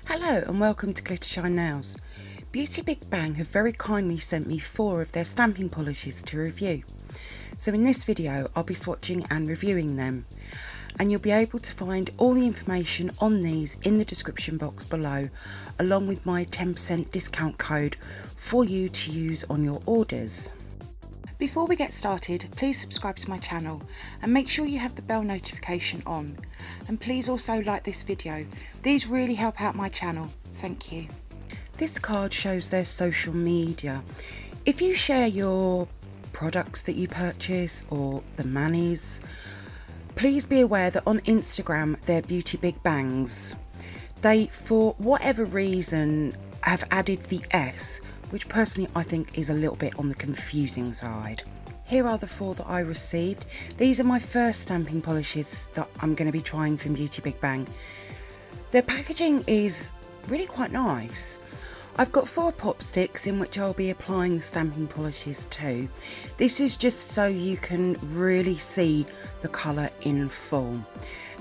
Hello and welcome to Glittershinenails. Beautybigbang have very kindly sent me 4 of their stamping polishes to review. So in this video I'll be swatching and reviewing them, and you'll be able to find all the information on these in the description box below, along with my 10% discount code for you to use on your orders. Before we get started, please subscribe to my channel and make sure you have the bell notification on, and please also like this video. These really help out my channel, thank you. This card shows their social media. If you share your products that you purchase or the manis, please be aware that on Instagram they're Beautybigbangs. They, for whatever reason, have added the S, which personally I think is a little bit on the confusing side. Here are the 4 that I received. These are my first stamping polishes that I'm going to be trying from Beautybigbang. Their packaging is really quite nice. I've got 4 pop sticks in which I'll be applying the stamping polishes to. This is just so you can really see the colour in full.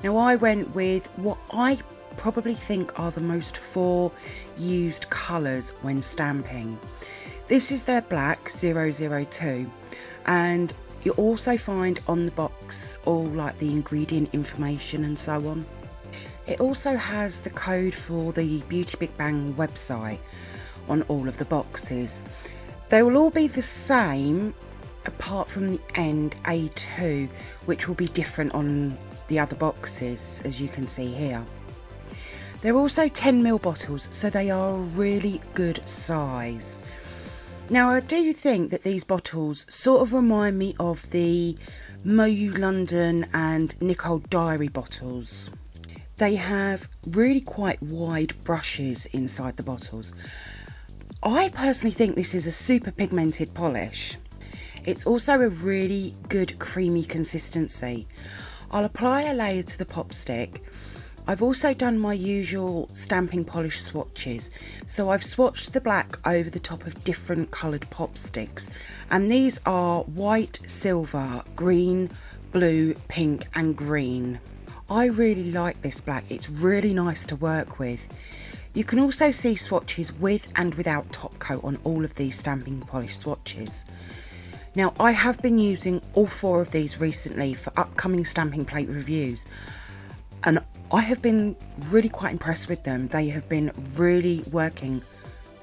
Now I went with what I probably think are the most 4 used colours when stamping. This is their black 002, and you also find on the box all like the ingredient information and so on. It also has the code for the Beautybigbang website on all of the boxes. They will all be the same apart from the end A2, which will be different on the other boxes, as you can see here. They're also 10ml bottles, so they are a really good size. Now I do think that these bottles sort of remind me of the Moyu London and Nicole Diary bottles. They have really quite wide brushes inside the bottles. I personally think this is a super pigmented polish. It's also a really good creamy consistency. I'll apply a layer to the pop stick. I've also done my usual stamping polish swatches, so I've swatched the black over the top of different coloured pop sticks, and these are white, silver, green, blue, pink and green. I really like this black, it's really nice to work with. You can also see swatches with and without top coat on all of these stamping polish swatches. Now I have been using all 4 of these recently for upcoming stamping plate reviews, and I have been really quite impressed with them. They have been really working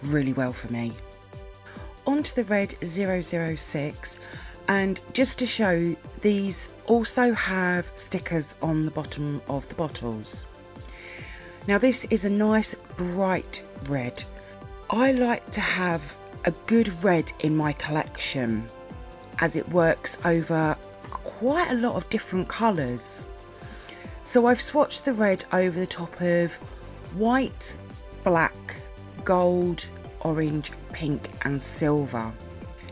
really well for me. On to the red 006, and just to show, these also have stickers on the bottom of the bottles. Now this is a nice bright red. I like to have a good red in my collection as it works over quite a lot of different colours. So I've swatched the red over the top of white, black, gold, orange, pink and silver.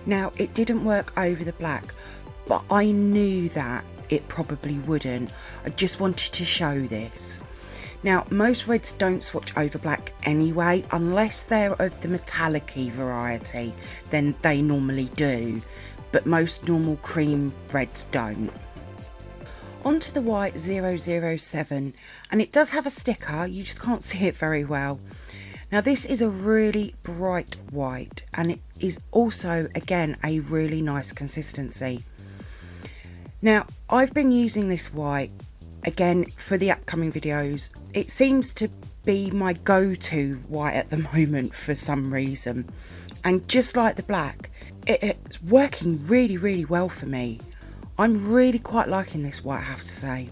Now it didn't work over the black, but I knew that it probably wouldn't. I just wanted to show this. Now most reds don't swatch over black anyway, unless they're of the metallic-y variety, then they normally do, but most normal cream reds don't. Onto the white 007, and it does have a sticker, you just can't see it very well. Now this is a really bright white, and it is also again a really nice consistency. Now I've been using this white again for the upcoming videos. It seems to be my go-to white at the moment for some reason, and just like the black, it's working really well for me. I'm really quite liking this white, I have to say.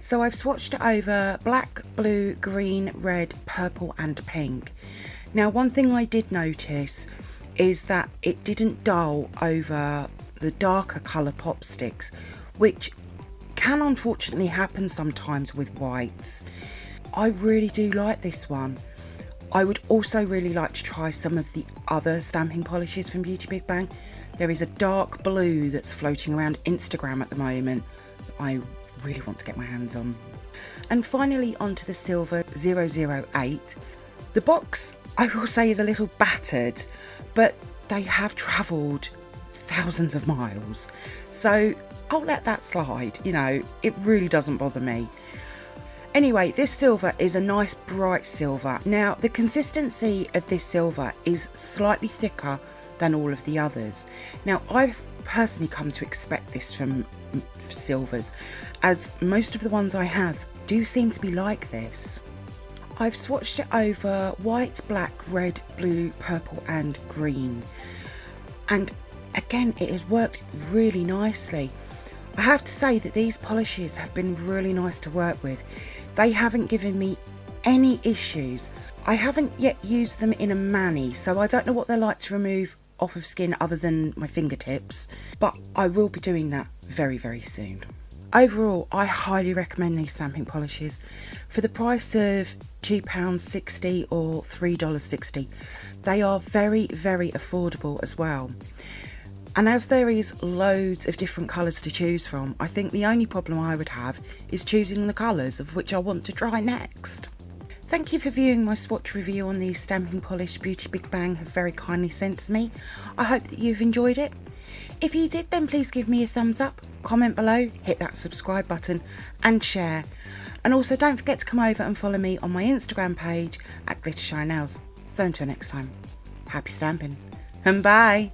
So I've swatched it over black, blue, green, red, purple and pink. Now one thing I did notice is that it didn't dull over the darker colour pop sticks, which can unfortunately happen sometimes with whites. I really do like this one. I would also really like to try some of the other stamping polishes from Beautybigbang. There is a dark blue that's floating around Instagram at the moment that I really want to get my hands on. And finally onto the silver 008. The box, I will say, is a little battered, but they have travelled thousands of miles, so I'll let that slide, you know, it really doesn't bother me. Anyway, this silver is a nice bright silver. Now, the consistency of this silver is slightly thicker than all of the others. Now, I've personally come to expect this from silvers, as most of the ones I have do seem to be like this. I've swatched it over white, black, red, blue, purple and green. And again, it has worked really nicely. I have to say that these polishes have been really nice to work with. They haven't given me any issues. I haven't yet used them in a mani, so I don't know what they're like to remove off of skin other than my fingertips, but I will be doing that very, very soon. Overall, I highly recommend these stamping polishes. For the price of £2.60 or $3.60, they are very, very affordable as well. And as there is loads of different colours to choose from, I think the only problem I would have is choosing the colours of which I want to try next. Thank you for viewing my swatch review on these stamping polish Beautybigbang have very kindly sent to me. I hope that you've enjoyed it. If you did, then please give me a thumbs up, comment below, hit that subscribe button and share. And also don't forget to come over and follow me on my Instagram page at glittershinenails. So until next time, happy stamping and bye!